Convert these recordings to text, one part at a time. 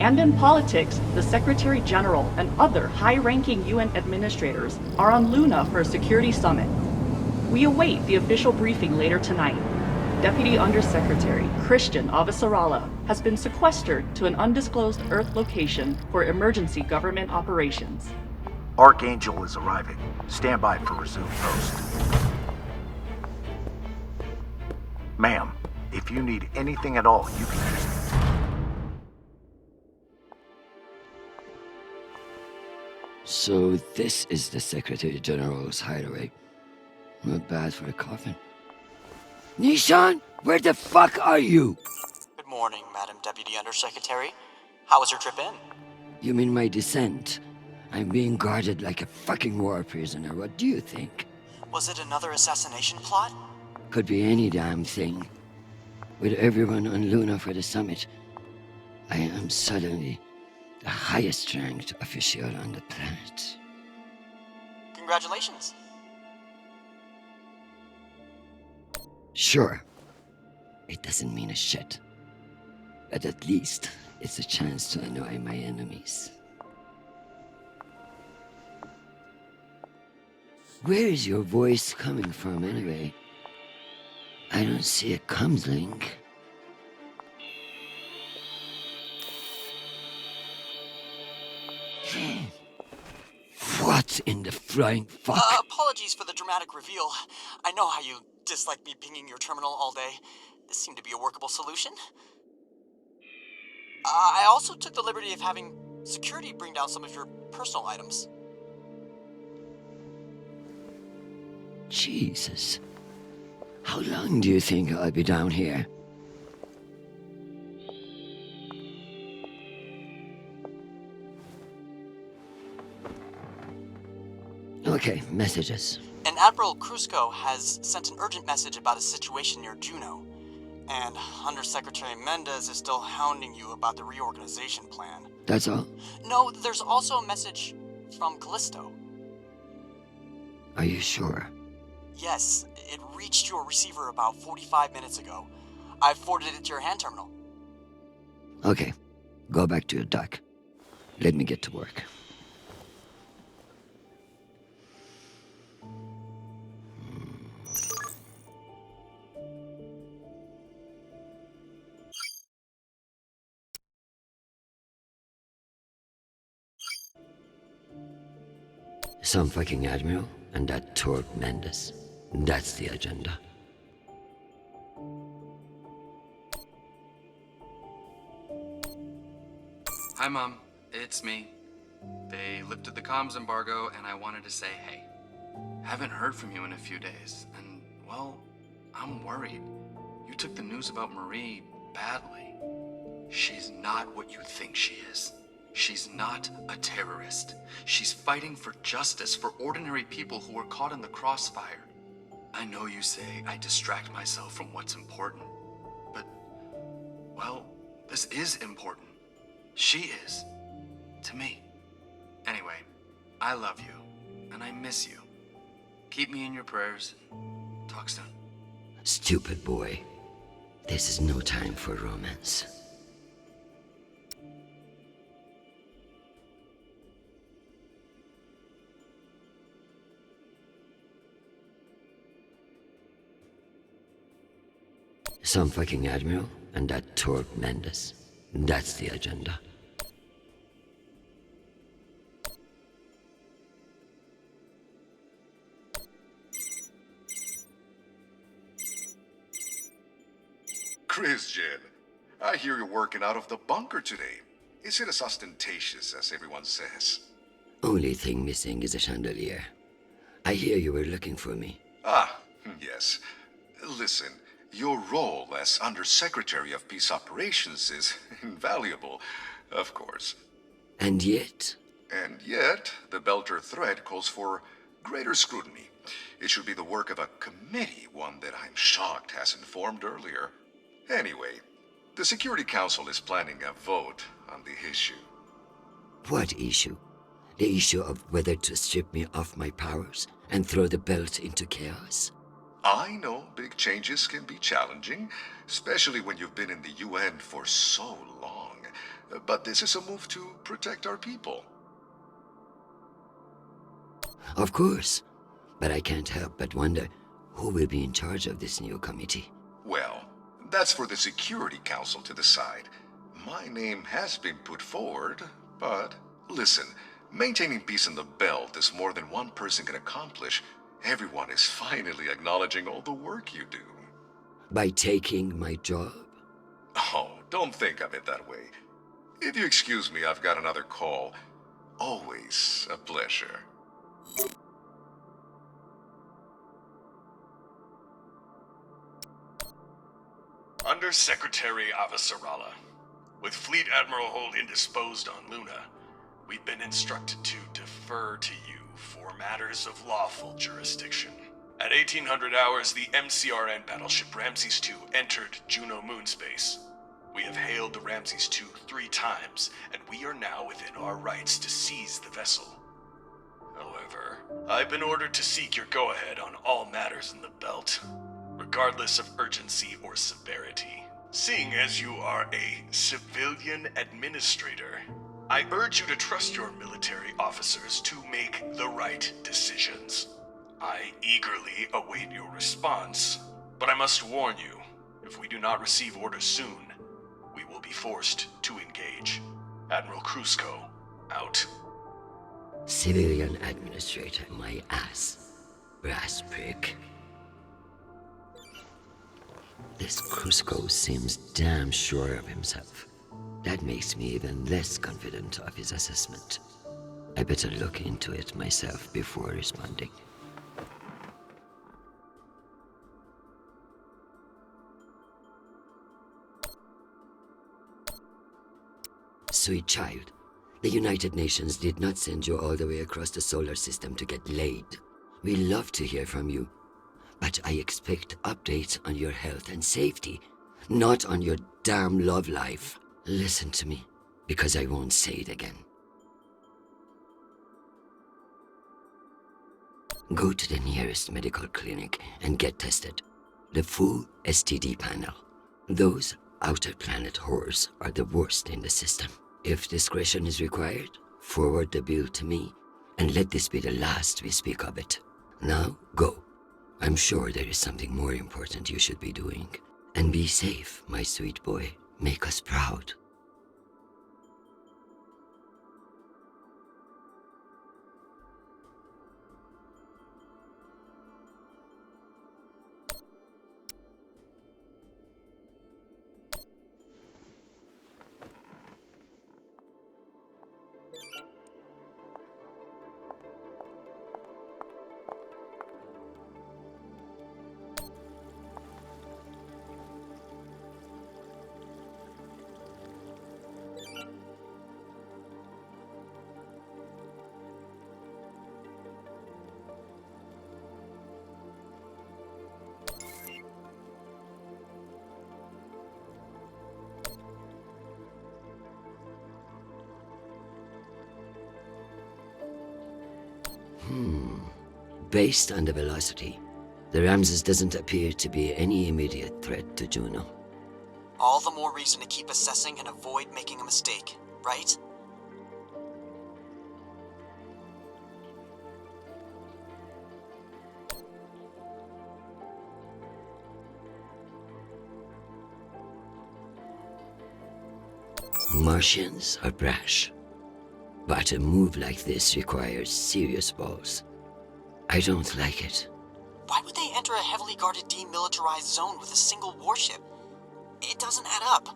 And in politics, the Secretary General and other high-ranking UN administrators are on Luna for a security summit. We await the official briefing later tonight. Deputy Undersecretary Christian Avasarala has been sequestered to an undisclosed Earth location for emergency government operations. Archangel is arriving. Stand by for resume post. Ma'am, if you need anything at all, you can use me. So this is the Secretary General's hideaway. Not bad for a coffin. Nishan, where the fuck are you? Good morning, Madam Deputy Undersecretary. How was your trip in? You mean my descent? I'm being guarded like a fucking war prisoner. What do you think? Was it another assassination plot? Could be any damn thing. With everyone on Luna for the summit, I am suddenly the highest ranked official on the planet. Congratulations. Sure. It doesn't mean a shit. But at least it's a chance to annoy my enemies. Where is your voice coming from anyway? I don't see a comms link. What in the flying fuck? Apologies for the dramatic reveal. I know how you dislike me pinging your terminal all day. This seemed to be a workable solution. I also took the liberty of having security bring down some of your personal items. Jesus. How long do you think I'll be down here? Okay, messages. And Admiral Krusco has sent an urgent message about a situation near Juno. And Undersecretary Mendez is still hounding you about the reorganization plan. That's all? No, there's also a message from Callisto. Are you sure? Yes, it reached your receiver about 45 minutes ago. I forwarded it to your hand terminal. Okay, go back to your dock. Let me get to work. Some fucking admiral and that Torque Mendes. That's the agenda. Hi, Mom. It's me. They lifted the comms embargo, and I wanted to say hey. Haven't heard from you in a few days, and, well, I'm worried. You took the news about Marie badly. She's not what you think she is. She's not a terrorist. She's fighting for justice for ordinary people who were caught in the crossfire. I know you say I distract myself from what's important, but, well, this is important. She is. To me. Anyway, I love you, and I miss you. Keep me in your prayers. Talk soon. Stupid boy. This is no time for romance. Some fucking admiral and that Torque Mendes. That's the agenda. Christian, I hear you're working out of the bunker today. Is it as ostentatious as everyone says? Only thing missing is a chandelier. I hear you were looking for me. Ah, yes. Listen, your role as Undersecretary of Peace Operations is invaluable, of course. And yet? And yet, the Belter threat calls for greater scrutiny. It should be the work of a committee, one that I'm shocked hasn't formed earlier. Anyway, the Security Council is planning a vote on the issue. What issue? The issue of whether to strip me of my powers and throw the belt into chaos? I know big changes can be challenging, especially when you've been in the UN for so long. but this is a move to protect our people. Of course. But I can't help but wonder who will be in charge of this new committee. Well, that's for the Security Council to decide. My name has been put forward, but listen, maintaining peace in the belt is more than one person can accomplish. Everyone is finally acknowledging all the work you do. By taking my job? Oh, don't think of it that way. If you excuse me, I've got another call. Always a pleasure. Under Secretary Avasarala, with Fleet Admiral Holt indisposed on Luna, we've been instructed to defer to you for matters of lawful jurisdiction. At 1800 hours, the MCRN battleship Ramses II entered Juno moonspace. We have hailed the Ramses II 3 times, and we are now within our rights to seize the vessel. However, I've been ordered to seek your go-ahead on all matters in the belt, regardless of urgency or severity. Seeing as you are a civilian administrator, I urge you to trust your military officers to make the right decisions. I eagerly await your response, but I must warn you, if we do not receive orders soon, we will be forced to engage. Admiral Krusko, out. Civilian administrator, my ass. Brass prick. This Krusko seems damn sure of himself. That makes me even less confident of his assessment. I better look into it myself before responding. Sweet child, the United Nations did not send you all the way across the solar system to get laid. We love to hear from you, but I expect updates on your health and safety, not on your damn love life. Listen to me, because I won't say it again. Go to the nearest medical clinic and get tested. The full STD panel. Those outer planet whores are the worst in the system. If discretion is required, forward the bill to me, and let this be the last we speak of it. Now, go. I'm sure there is something more important you should be doing. And be safe, my sweet boy. Make us proud. Based on the velocity, the Ramses doesn't appear to be any immediate threat to Juno. All the more reason to keep assessing and avoid making a mistake, right? Martians are brash, but a move like this requires serious balls. I don't like it. Why would they enter a heavily guarded demilitarized zone with a single warship? It doesn't add up.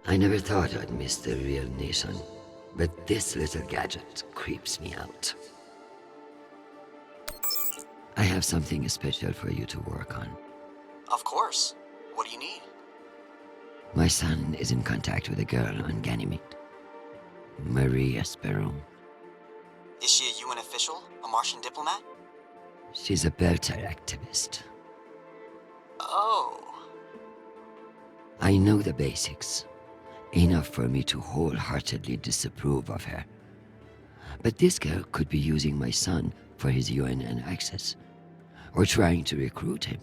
I never thought I'd miss the real nation, but this little gadget creeps me out. I have something special for you to work on. Of course. What do you need? My son is in contact with a girl on Ganymede. Maria Sparrow. Is she a UN official? A Martian diplomat? She's a Belter activist. Oh. I know the basics. Enough for me to wholeheartedly disapprove of her. But this girl could be using my son for his UNN access, or trying to recruit him.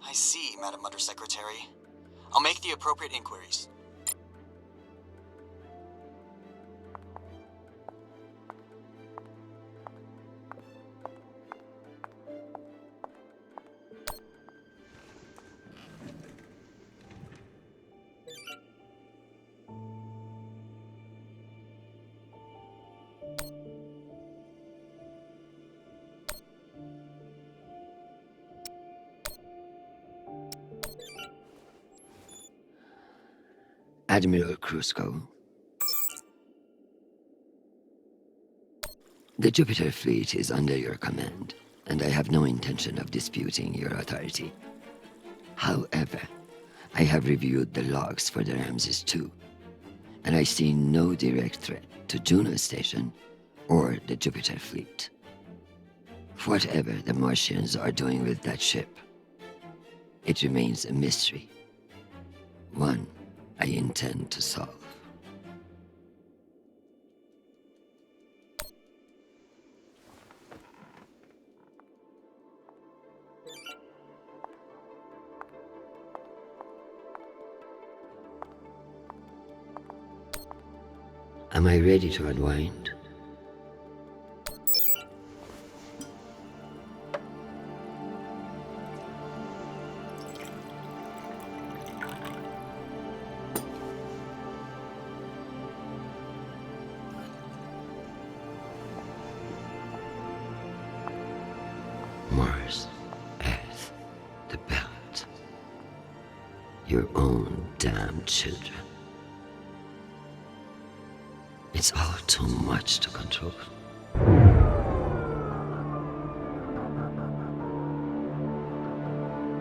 I see, Madam Undersecretary. I'll make the appropriate inquiries. Admiral Krusko. The Jupiter fleet is under your command, and I have no intention of disputing your authority. However, I have reviewed the logs for the Ramses II, and I see no direct threat to Juno Station or the Jupiter fleet. Whatever the Martians are doing with that ship, it remains a mystery. One I intend to solve. Am I ready to unwind? Mars, Earth, the Belt. Your own damn children. It's all too much to control.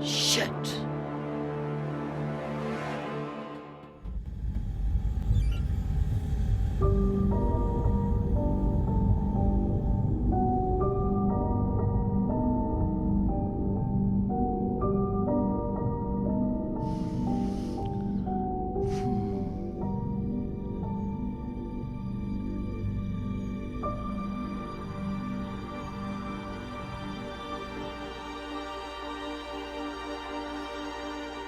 Shit!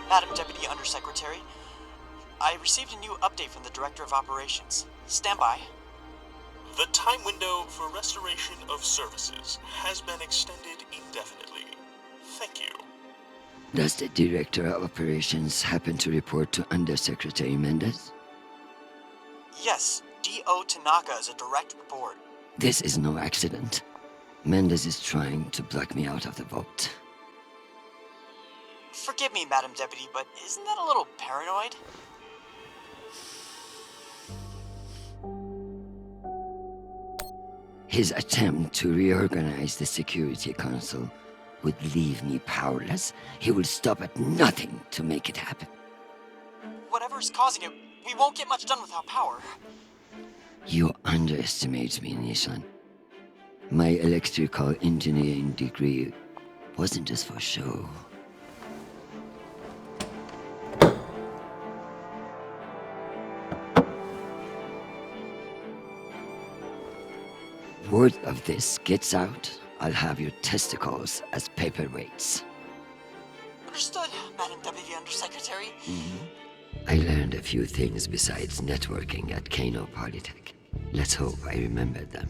Madam Deputy Undersecretary, I received a new update from the Director of Operations. Stand by. The time window for restoration of services has been extended indefinitely. Thank you. Does the Director of Operations happen to report to Undersecretary Mendez? Yes, D.O. Tanaka is a direct report. This is no accident. Mendez is trying to block me out of the vote. Forgive me, Madam Deputy, but isn't that a little paranoid? His attempt to reorganize the Security Council would leave me powerless. He will stop at nothing to make it happen. Whatever's causing it, we won't get much done without power. You underestimate me, Nishan. My electrical engineering degree wasn't just for show. Word of this gets out, I'll have your testicles as paperweights. Understood, Madam Deputy Undersecretary. I learned a few things besides networking at Kano Polytech. Let's hope I remember them.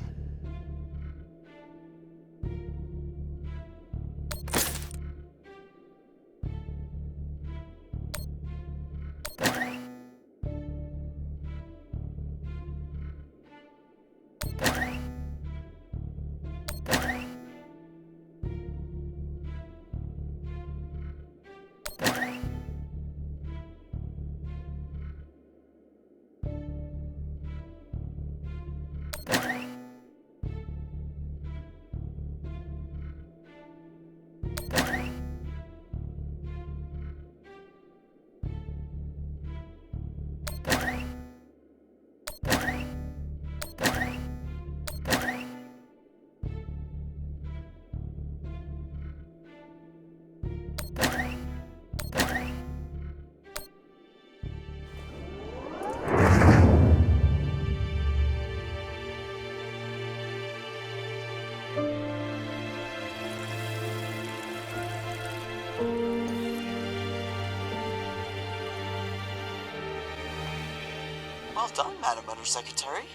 Well done, Madam Undersecretary.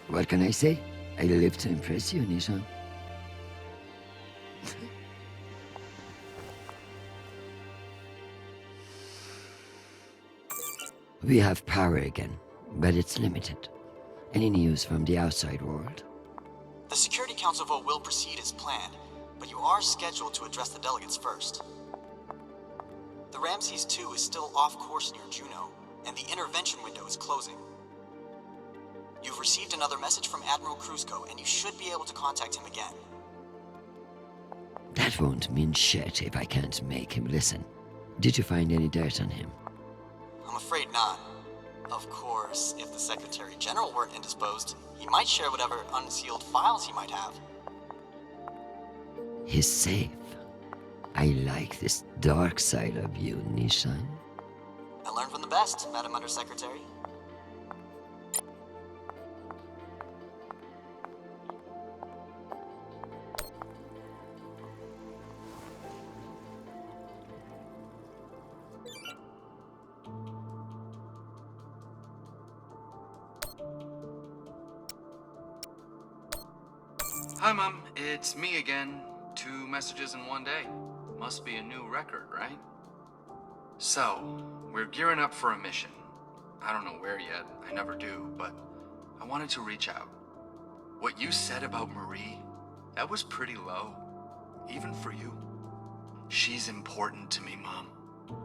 What can I say? I live to impress you, Nishan. We have power again, but it's limited. Any news from the outside world? The Security Council vote will proceed as planned, but you are scheduled to address the delegates first. The Ramses 2 is still off course near Juno, and the intervention window is closing. You've received another message from Admiral Kruzko, and you should be able to contact him again. That won't mean shit if I can't make him listen. Did you find any dirt on him? I'm afraid not. Of course, if the Secretary General weren't indisposed, he might share whatever unsealed files he might have. He's safe. I like this dark side of you, Nishan. I learned from the best, Madam Undersecretary. Hi, Mom. It's me again. 2 messages in one day. Must be a new record, right? So, we're gearing up for a mission. I don't know where yet. I never do, but I wanted to reach out. What you said about Marie, that was pretty low. Even for you. She's important to me, Mom.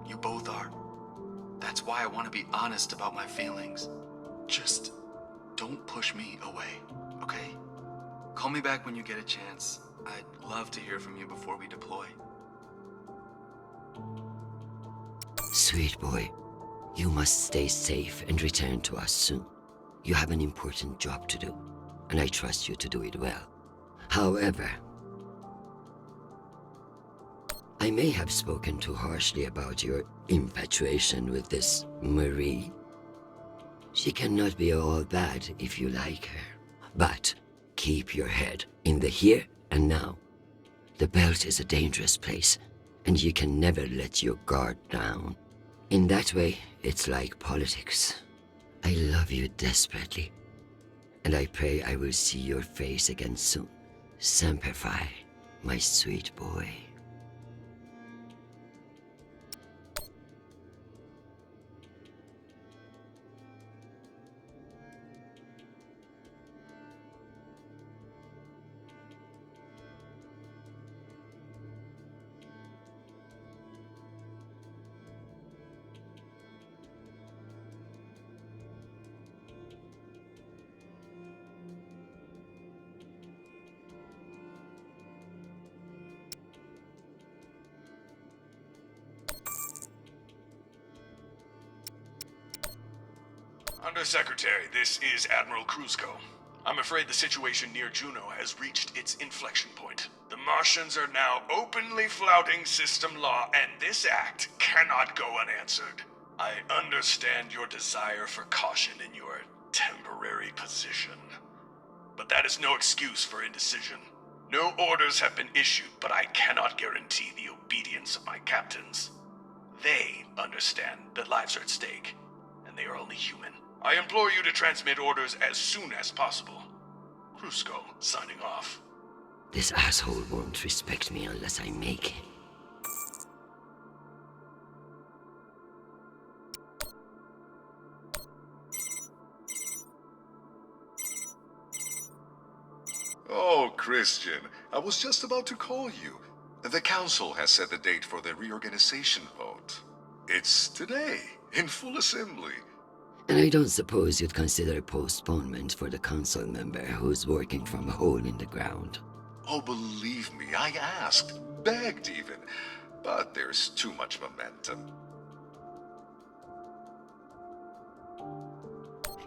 You both are. That's why I want to be honest about my feelings. Just don't push me away, okay? Call me back when you get a chance. I'd love to hear from you before we deploy. Sweet boy, you must stay safe and return to us soon. You have an important job to do, and I trust you to do it well. However, I may have spoken too harshly about your infatuation with this Marie. She cannot be all bad if you like her, but keep your head in the here and now. The belt is a dangerous place, and you can never let your guard down. In that way, it's like politics. I love you desperately, and I pray I will see your face again soon. Semper Fi, my sweet boy. Undersecretary, this is Admiral Kruzko. I'm afraid the situation near Juno has reached its inflection point. The Martians are now openly flouting system law, and this act cannot go unanswered. I understand your desire for caution in your temporary position, but that is no excuse for indecision. No orders have been issued, but I cannot guarantee the obedience of my captains. They understand that lives are at stake, and they are only human. I implore you to transmit orders as soon as possible. Kruzko, signing off. This asshole won't respect me unless I make him. Oh, Christian, I was just about to call you. The council has set the date for the reorganization vote. It's today, in full assembly. And I don't suppose you'd consider a postponement for the council member who's working from a hole in the ground. Oh, believe me, I asked, begged even, but there's too much momentum.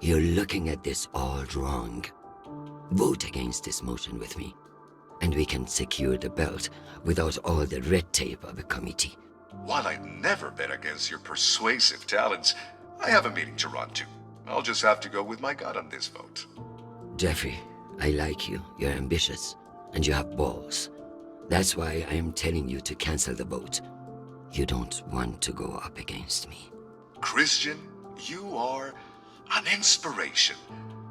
You're looking at this all wrong. Vote against this motion with me, and we can secure the belt without all the red tape of a committee. While I'd never bet against your persuasive talents, I have a meeting to run to. I'll just have to go with my gut on this vote. Jeffrey, I like you. You're ambitious, and you have balls. That's why I am telling you to cancel the vote. You don't want to go up against me. Christian, you are... An inspiration.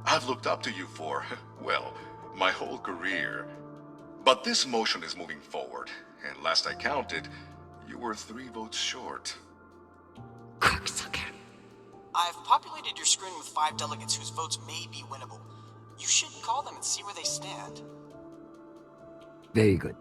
I've looked up to you for, well, my whole career. But this motion is moving forward, and last I counted, you were 3 votes short. Cocksucker. I've populated your screen with 5 delegates whose votes may be winnable. You should call them and see where they stand. Very good.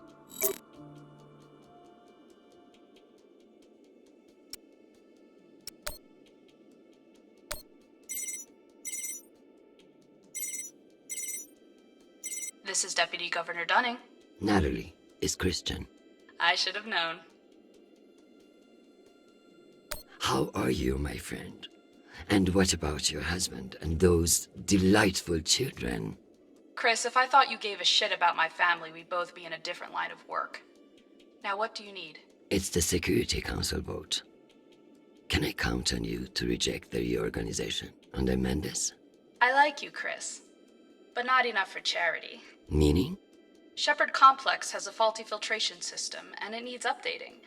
This is Deputy Governor Dunning. Natalie is Christian. I should have known. How are you, my friend? And what about your husband and those delightful children? Chris, if I thought you gave a shit about my family, we'd both be in a different line of work. Now, what do you need? It's the Security Council vote. Can I count on you to reject the reorganization under Mendes? I like you, Chris. But not enough for charity. Meaning? Shepherd Complex has a faulty filtration system, and it needs updating.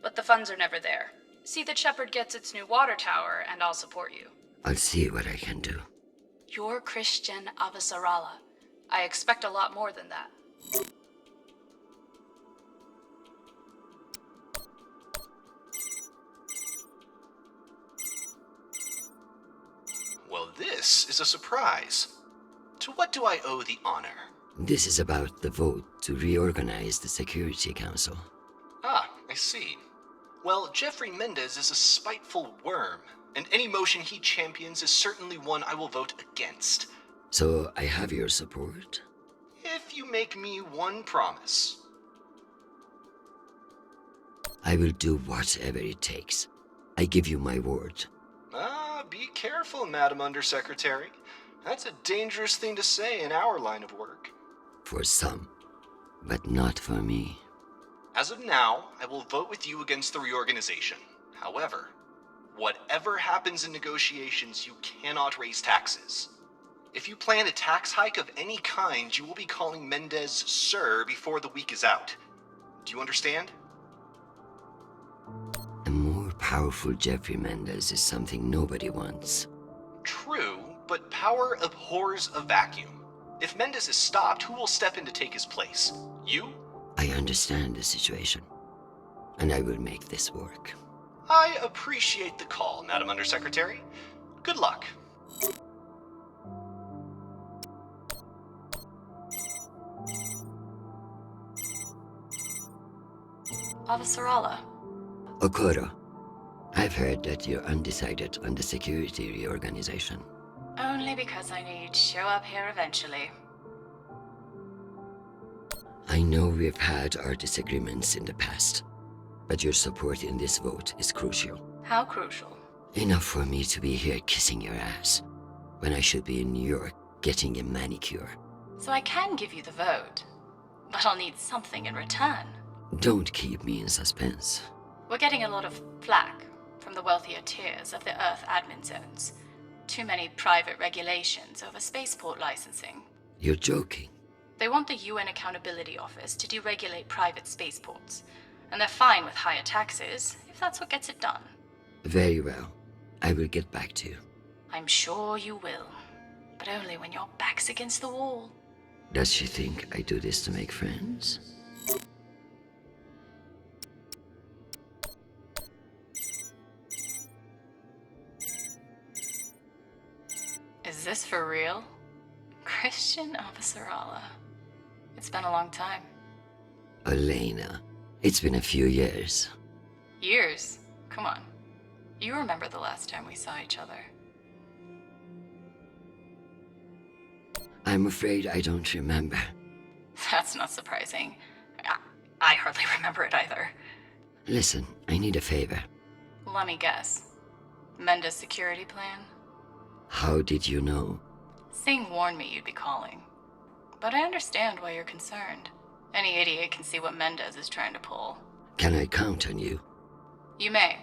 But the funds are never there. See that Shepherd gets its new water tower, and I'll support you. I'll see what I can do. You're Christian Avasarala. I expect a lot more than that. Well, this is a surprise. To what do I owe the honor? This is about the vote to reorganize the Security Council. Ah, I see. Well, Jeffrey Mendez is a spiteful worm, and any motion he champions is certainly one I will vote against. So I have your support? If you make me one promise. I will do whatever it takes. I give you my word. Ah, be careful, Madam Undersecretary. That's a dangerous thing to say in our line of work. For some, but not for me. As of now, I will vote with you against the reorganization. However, whatever happens in negotiations, you cannot raise taxes. If you plan a tax hike of any kind, you will be calling Mendez Sir before the week is out. Do you understand? A more powerful Jeffrey Mendez is something nobody wants. True, but power abhors a vacuum. If Mendez is stopped, who will step in to take his place? You? I understand the situation, and I will make this work. I appreciate the call, Madam Undersecretary. Good luck. Avasarala. Okoro, I've heard that you're undecided on the security reorganization. Only because I need to show up here eventually. I know we've had our disagreements in the past, but your support in this vote is crucial. How crucial? Enough for me to be here kissing your ass, when I should be in New York getting a manicure. So I can give you the vote, but I'll need something in return. Don't keep me in suspense. We're getting a lot of flack from the wealthier tiers of the Earth admin zones. Too many private regulations over spaceport licensing. You're joking. They want the UN Accountability Office to deregulate private spaceports, and they're fine with higher taxes if that's what gets it done. Very well. I will get back to you. I'm sure you will, but only when your back's against the wall. Does she think I do this to make friends? Is this for real? Christian Avasarala. It's been a long time. Elena, it's been a few years. Years? Come on. You remember the last time we saw each other. I'm afraid I don't remember. That's not surprising. I hardly remember it either. Listen, I need a favor. Let me guess. Mendes security plan? How did you know? Singh warned me you'd be calling. But I understand why you're concerned. Any idiot can see what Mendez is trying to pull. Can I count on you? You may.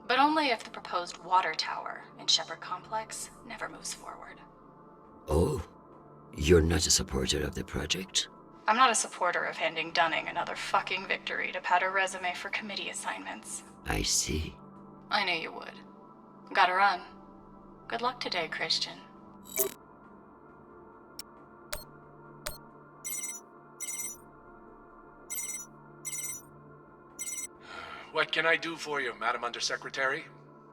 But only if the proposed water tower in Shepherd Complex never moves forward. Oh, you're not a supporter of the project? I'm not a supporter of handing Dunning another fucking victory to pad her resume for committee assignments. I see. I knew you would. Gotta run. Good luck today, Christian. What can I do for you, Madam Undersecretary?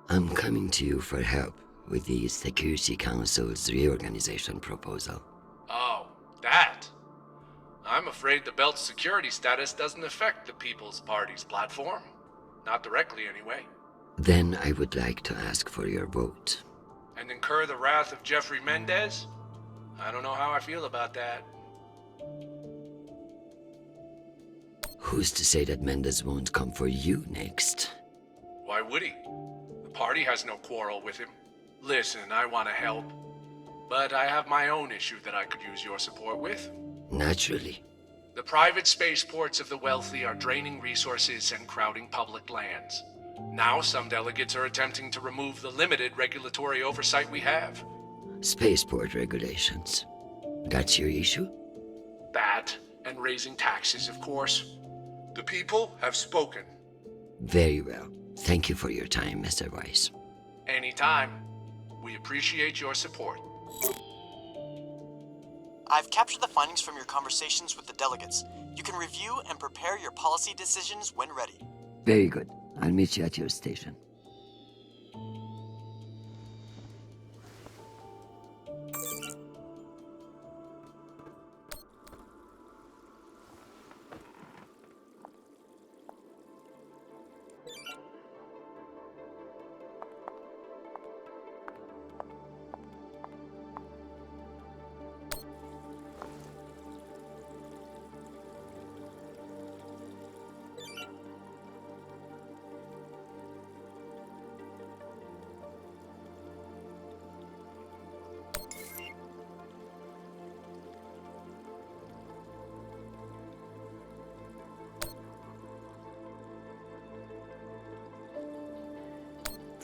I'm coming to you for help with the Security Council's reorganization proposal. Oh, that. I'm afraid the Belt's security status doesn't affect the People's Party's platform. Not directly, anyway. Then I would like to ask for your vote. And incur the wrath of Jeffrey Mendez? I don't know how I feel about that. Who's to say that Mendez won't come for you next? Why would he? The party has no quarrel with him. Listen, I want to help. But I have my own issue that I could use your support with. Naturally. The private spaceports of the wealthy are draining resources and crowding public lands. Now some delegates are attempting to remove the limited regulatory oversight we have. Spaceport regulations. That's your issue? That, and raising taxes, of course. The people have spoken. Very well. Thank you for your time, Mr. Weiss. Anytime. We appreciate your support. I've captured the findings from your conversations with the delegates. You can review and prepare your policy decisions when ready. Very good. I'll meet you at your station.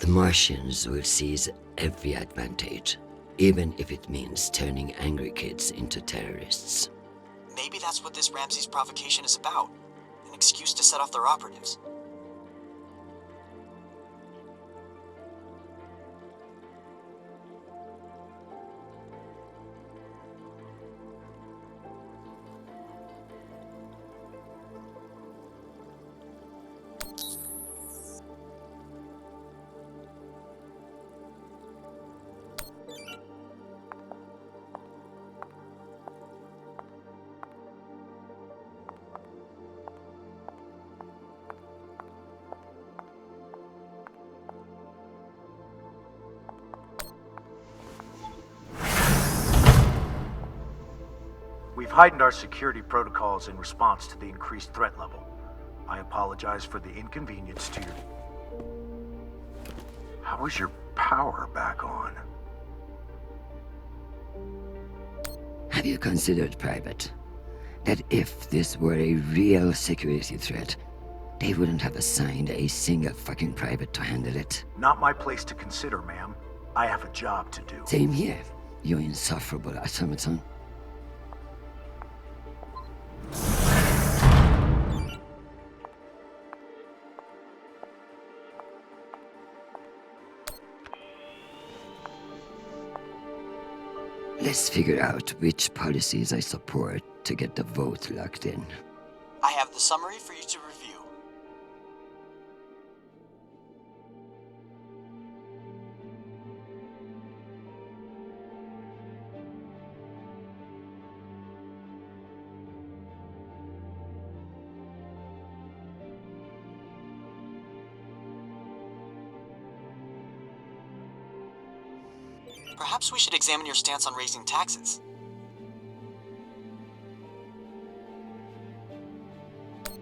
The Martians will seize every advantage, even if it means turning angry kids into terrorists. Maybe that's what this Ramsey's provocation is about. An excuse to set off their operatives. We've heightened our security protocols in response to the increased threat level. I apologize for the inconvenience to your... How is your power back on? Have you considered, Private, that if this were a real security threat, they wouldn't have assigned a single fucking private to handle it? Not my place to consider, ma'am. I have a job to do. Same here, you insufferable automaton. Let's figure out which policies I support to get the vote locked in. I have the summary for you to review. Perhaps we should examine your stance on raising taxes.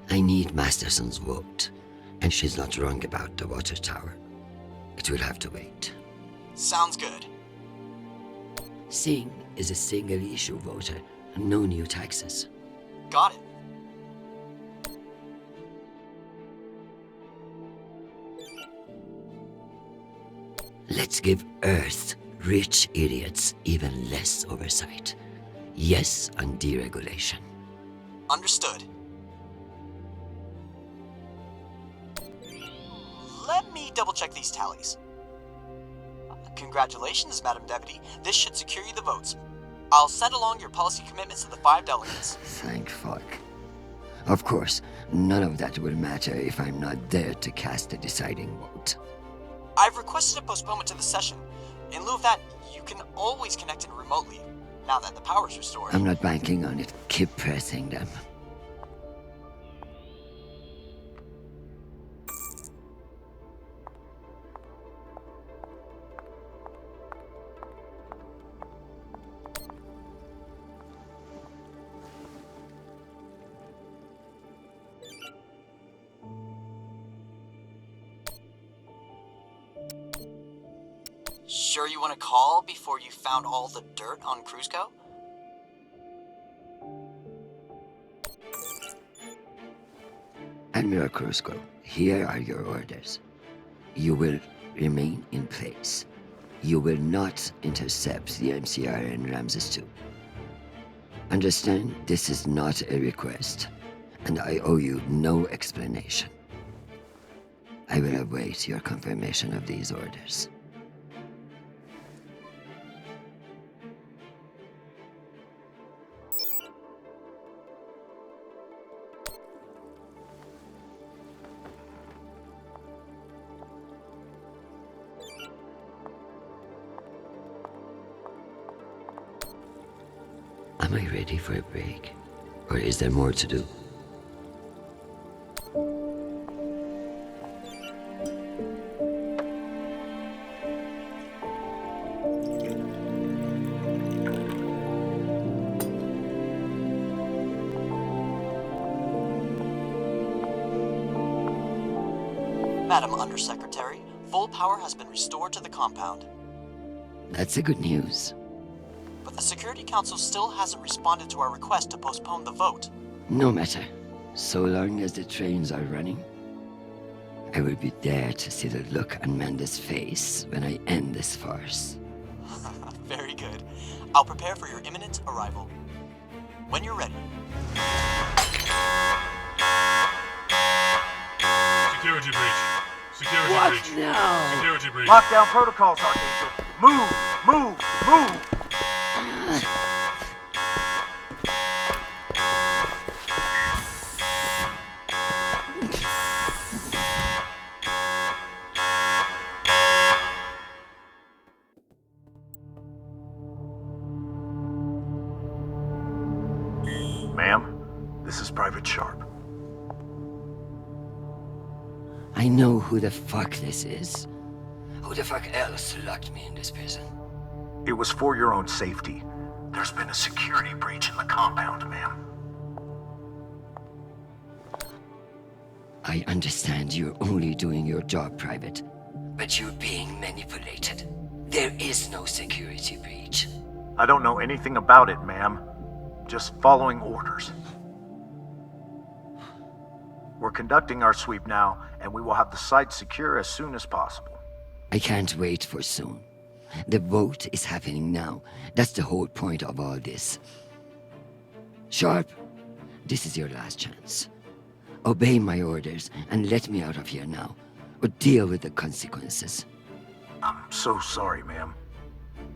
I need Masterson's vote, and she's not wrong about the water tower. It will have to wait. Sounds good. Singh is a single-issue voter, and no new taxes. Got it. Let's give Earth rich idiots even less oversight. Yes on deregulation. Understood. Let me double check these tallies. Congratulations, Madam Deputy. This should secure you the votes. I'll send along your policy commitments to the 5 delegates. Thank fuck. Of course, none of that will matter if I'm not there to cast a deciding vote. I've requested a postponement to the session. In lieu of that, you can always connect in remotely, now that the power's restored. I'm not banking on it. Keep pressing them. Sure you want to call before you found all the dirt on Cruzco? Admiral Cruzco, here are your orders. You will remain in place. You will not intercept the MCR and Ramses II. Understand, this is not a request, and I owe you no explanation. I will await your confirmation of these orders. Am I ready for a break? Or is there more to do? Madam Undersecretary, full power has been restored to the compound. That's the good news. But the Security Council still hasn't responded to our request to postpone the vote. No matter. So long as the trains are running, I will be there to see the look on Amanda's face when I end this farce. Very good. I'll prepare for your imminent arrival. When you're ready. Security breach. Security What breach. now? Security breach. Lockdown protocols, Archangel. Move! Move! Move! Ma'am, this is Private Sharp. I know who the fuck this is. Who the fuck else locked me in this prison? It was for your own safety. There's been a security breach in the compound, ma'am. I understand you're only doing your job, Private, but you're being manipulated. There is no security breach. I don't know anything about it, ma'am. Just following orders. We're conducting our sweep now, and we will have the site secure as soon as possible. I can't wait for soon. The vote is happening now. That's the whole point of all this. Sharp, this is your last chance. Obey my orders and let me out of here now, or deal with the consequences. I'm so sorry, ma'am.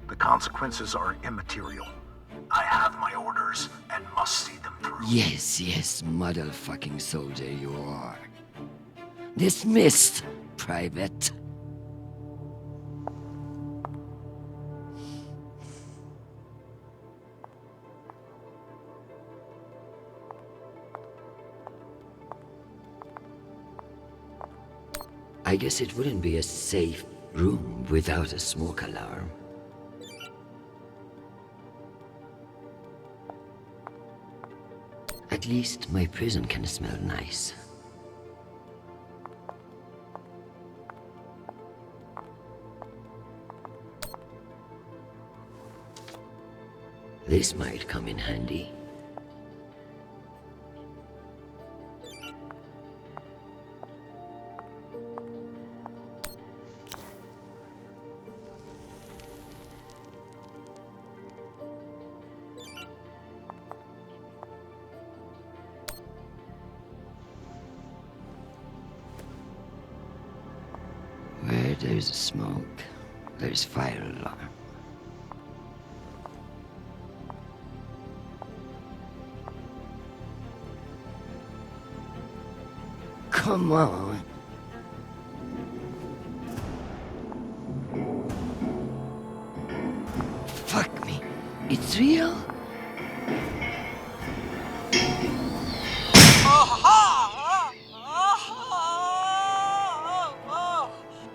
The consequences are immaterial. I have my orders and must see them through. Yes, model fucking soldier you are. Dismissed, Private. I guess it wouldn't be a safe room without a smoke alarm. At least my prison can smell nice. This might come in handy. Where there's smoke, There's fire alarm. Come on. Fuck me. It's real?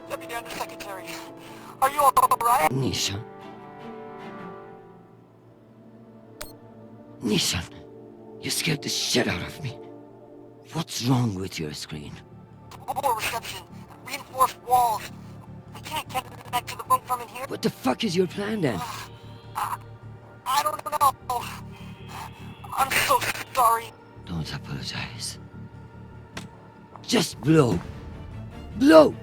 Deputy Undersecretary, are you alright? Nishan? Nishan, you scared the shit out of me. What's wrong with your screen? Poor reception. Reinforced walls. We can't connect to the boat from in here. What the fuck is your plan then? I don't know. I'm so sorry. Don't apologize. Just blow. Blow!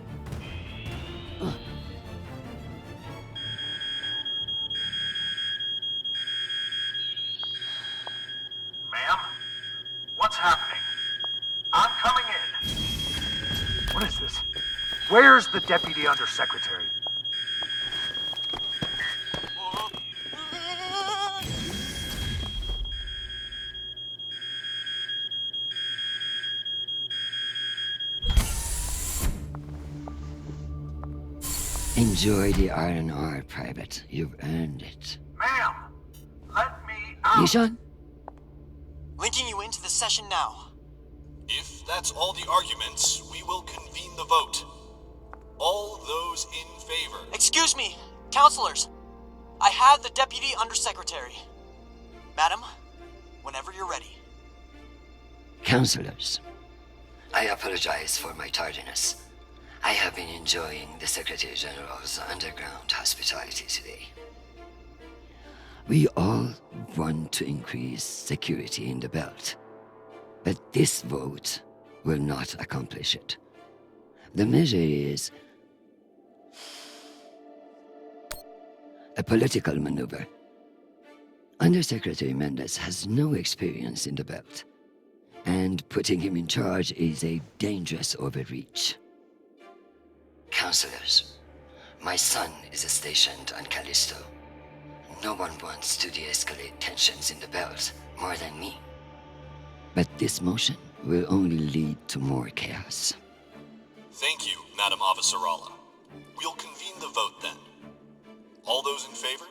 Ma'am? What's happening? I'm coming in. What is this? Where's the Deputy Undersecretary? Enjoy the R&R, Private. You've earned it. Ma'am! Let me out! Nishan? Linking you into the session now. If that's all the arguments, we will convene the vote. All those in favor. Excuse me, counselors. I have the Deputy Undersecretary. Madam, whenever you're ready. Counselors, I apologize for my tardiness. I have been enjoying the Secretary General's underground hospitality today. We all want to increase security in the belt, but this vote will not accomplish it. The measure is a political maneuver. Undersecretary Mendez has no experience in the belt, and putting him in charge is a dangerous overreach. Counselors, my son is stationed on Callisto. No one wants to de-escalate tensions in the belt more than me. But this motion will only lead to more chaos. Thank you, Madam Avasarala. We'll convene the vote then. All those in favor?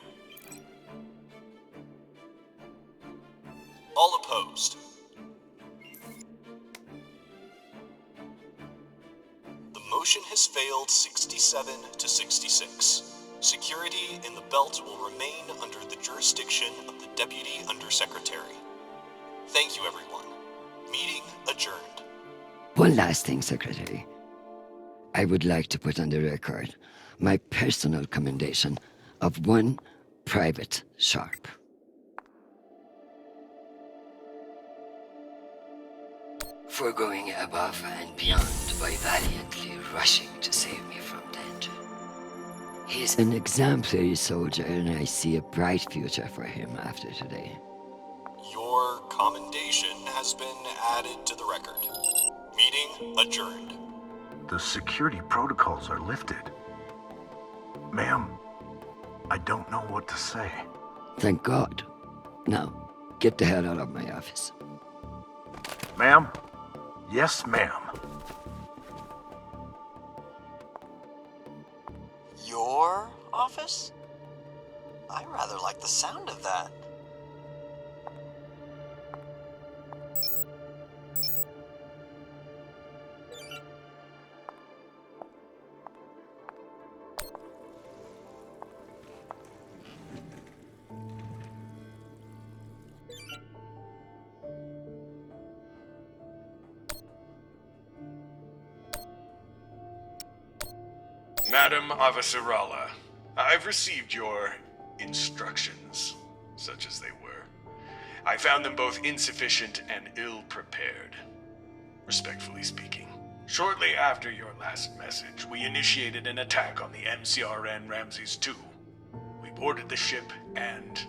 All opposed? The motion has failed 67 to 66. Security in the belt will remain under the jurisdiction of the Deputy Undersecretary. Thank you, everyone. Meeting adjourned. One last thing, Secretary. I would like to put on the record my personal commendation of one Private Sharp. For going above and beyond by valiantly rushing to save me from danger. He's an exemplary soldier, and I see a bright future for him after today. Your commendation has been added to the record. Meeting adjourned. The security protocols are lifted. Ma'am, I don't know what to say. Thank God. Now, get the hell out of my office. Ma'am? Yes, ma'am. Your office? I rather like the sound of that. Madam Avasarala, I've received your instructions, such as they were. I found them both insufficient and ill-prepared, respectfully speaking. Shortly after your last message, we initiated an attack on the MCRN Ramses II. We boarded the ship and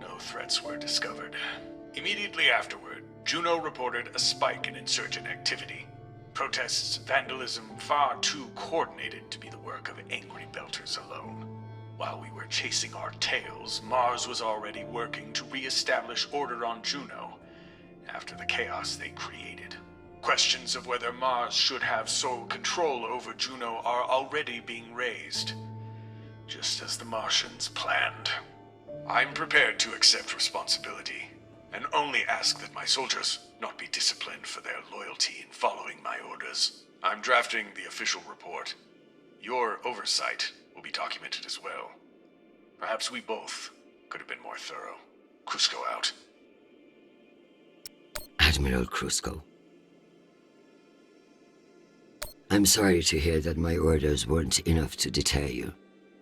no threats were discovered. Immediately afterward, Juno reported a spike in insurgent activity. Protests, vandalism, far too coordinated to be the work of angry Belters alone. While we were chasing our tails, Mars was already working to re-establish order on Juno after the chaos they created. Questions of whether Mars should have sole control over Juno are already being raised, just as the Martians planned. I'm prepared to accept responsibility, and only ask that my soldiers not be disciplined for their loyalty in following my orders. I'm drafting the official report. Your oversight will be documented as well. Perhaps we both could have been more thorough. Cusco out. Admiral Cusco. I'm sorry to hear that my orders weren't enough to deter you,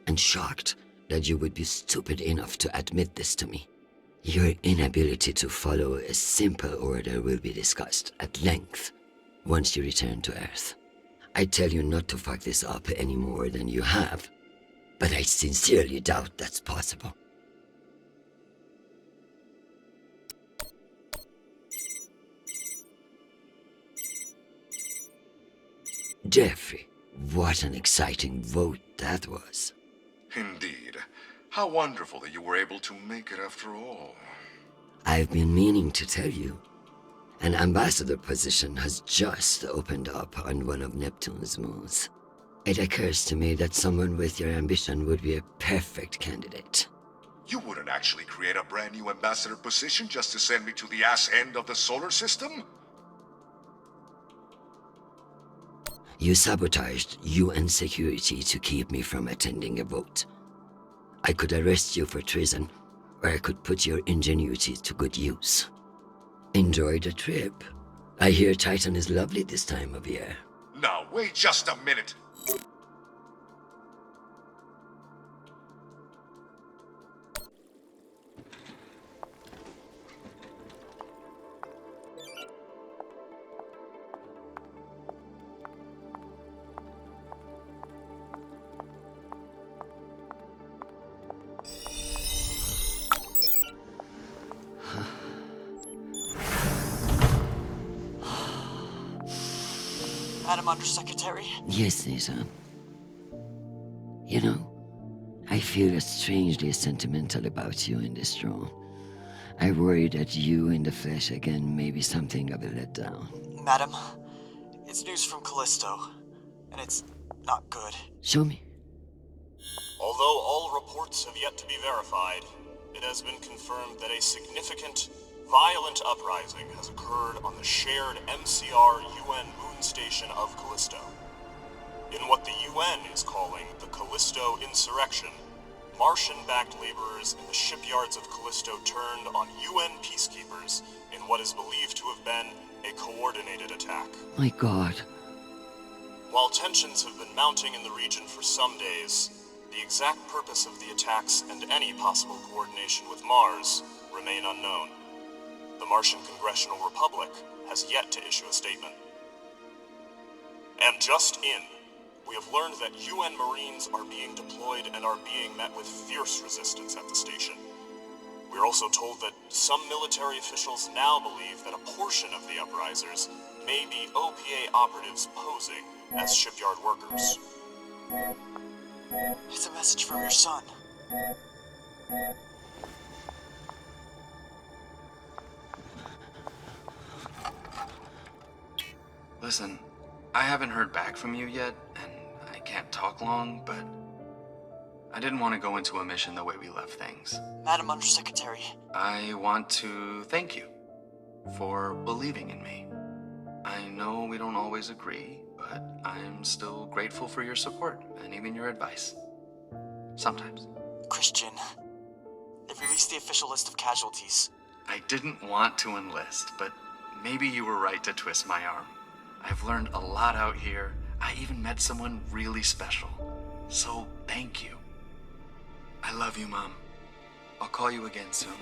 and shocked that you would be stupid enough to admit this to me. Your inability to follow a simple order will be discussed at length once you return to Earth. I tell you not to fuck this up any more than you have, but I sincerely doubt that's possible. Jeffrey, what an exciting vote that was. Indeed. How wonderful that you were able to make it after all. I've been meaning to tell you. An ambassador position has just opened up on one of Neptune's moons. It occurs to me that someone with your ambition would be a perfect candidate. You wouldn't actually create a brand new ambassador position just to send me to the ass end of the solar system? You sabotaged UN security to keep me from attending a vote. I could arrest you for treason, or I could put your ingenuity to good use. Enjoy the trip. I hear Titan is lovely this time of year. Now, wait just a minute. Madam Undersecretary? Yes, Nathan. You know, I feel strangely sentimental about you in this role. I worry that you in the flesh again may be something of a letdown. Madam, it's news from Callisto, and it's not good. Show me. Although all reports have yet to be verified, it has been confirmed that a significant, violent uprising has occurred on the shared MCR UN moon station of Callisto. In what the UN is calling the Callisto Insurrection, Martian-backed laborers in the shipyards of Callisto turned on UN peacekeepers in what is believed to have been a coordinated attack. My God. While tensions have been mounting in the region for some days, the exact purpose of the attacks and any possible coordination with Mars remain unknown. The Martian Congressional Republic has yet to issue a statement. And just in, we have learned that UN Marines are being deployed and are being met with fierce resistance at the station. We're also told that some military officials now believe that a portion of the uprisers may be OPA operatives posing as shipyard workers. It's a message from your son. Listen, I haven't heard back from you yet, and I can't talk long, but I didn't want to go into a mission the way we left things. Madam Undersecretary. I want to thank you for believing in me. I know we don't always agree, but I'm still grateful for your support and even your advice. Sometimes. Christian, they've released the official list of casualties. I didn't want to enlist, but maybe you were right to twist my arm. I've learned a lot out here. I even met someone really special. So, thank you. I love you, Mom. I'll call you again soon.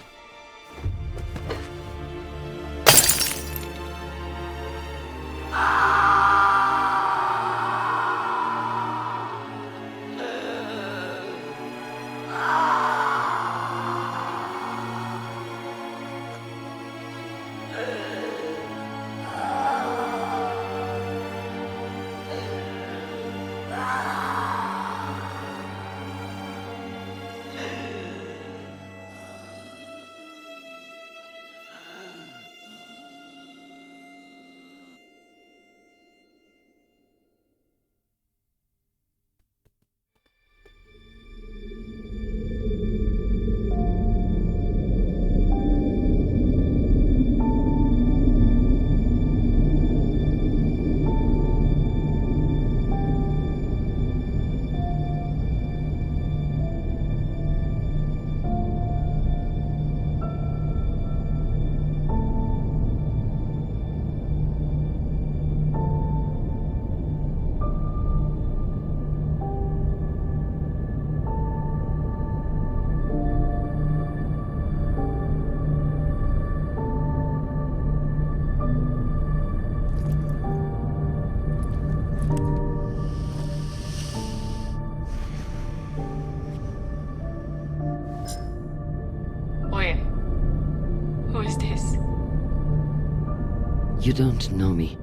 You don't know me.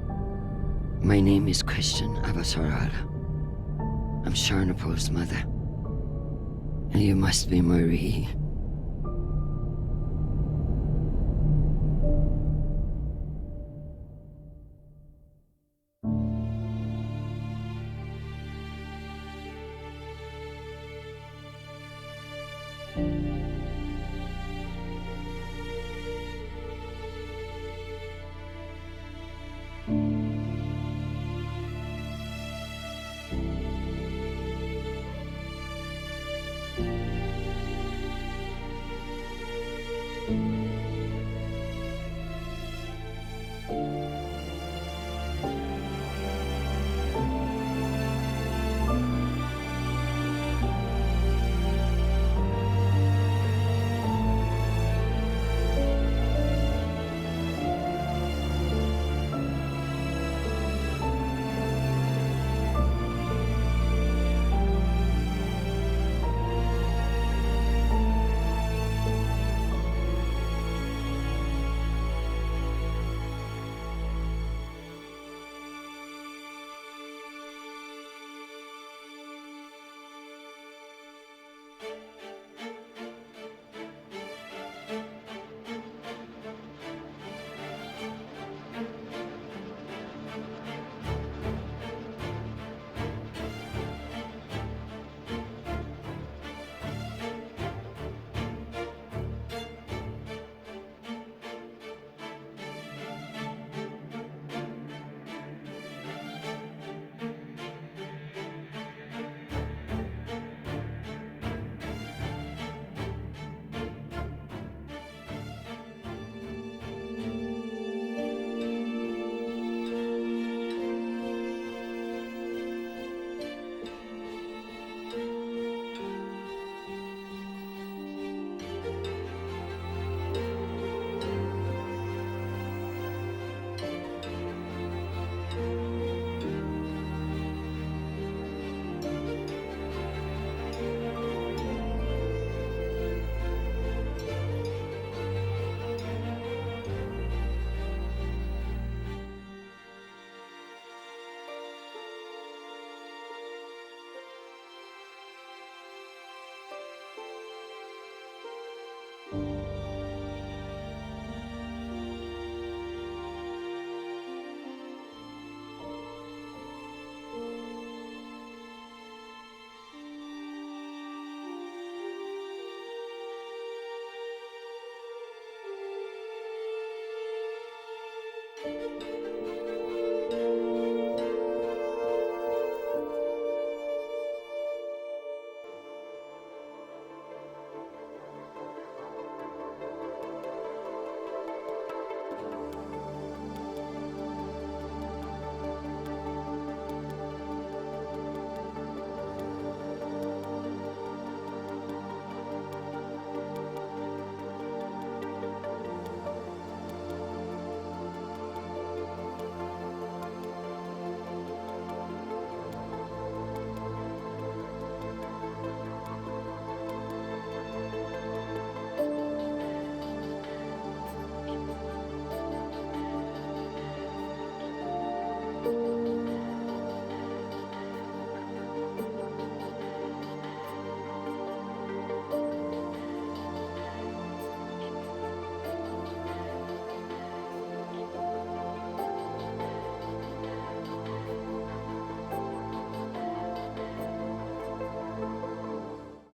My name is Christian Avasarala. I'm Sharnapol's mother. And you must be Marie.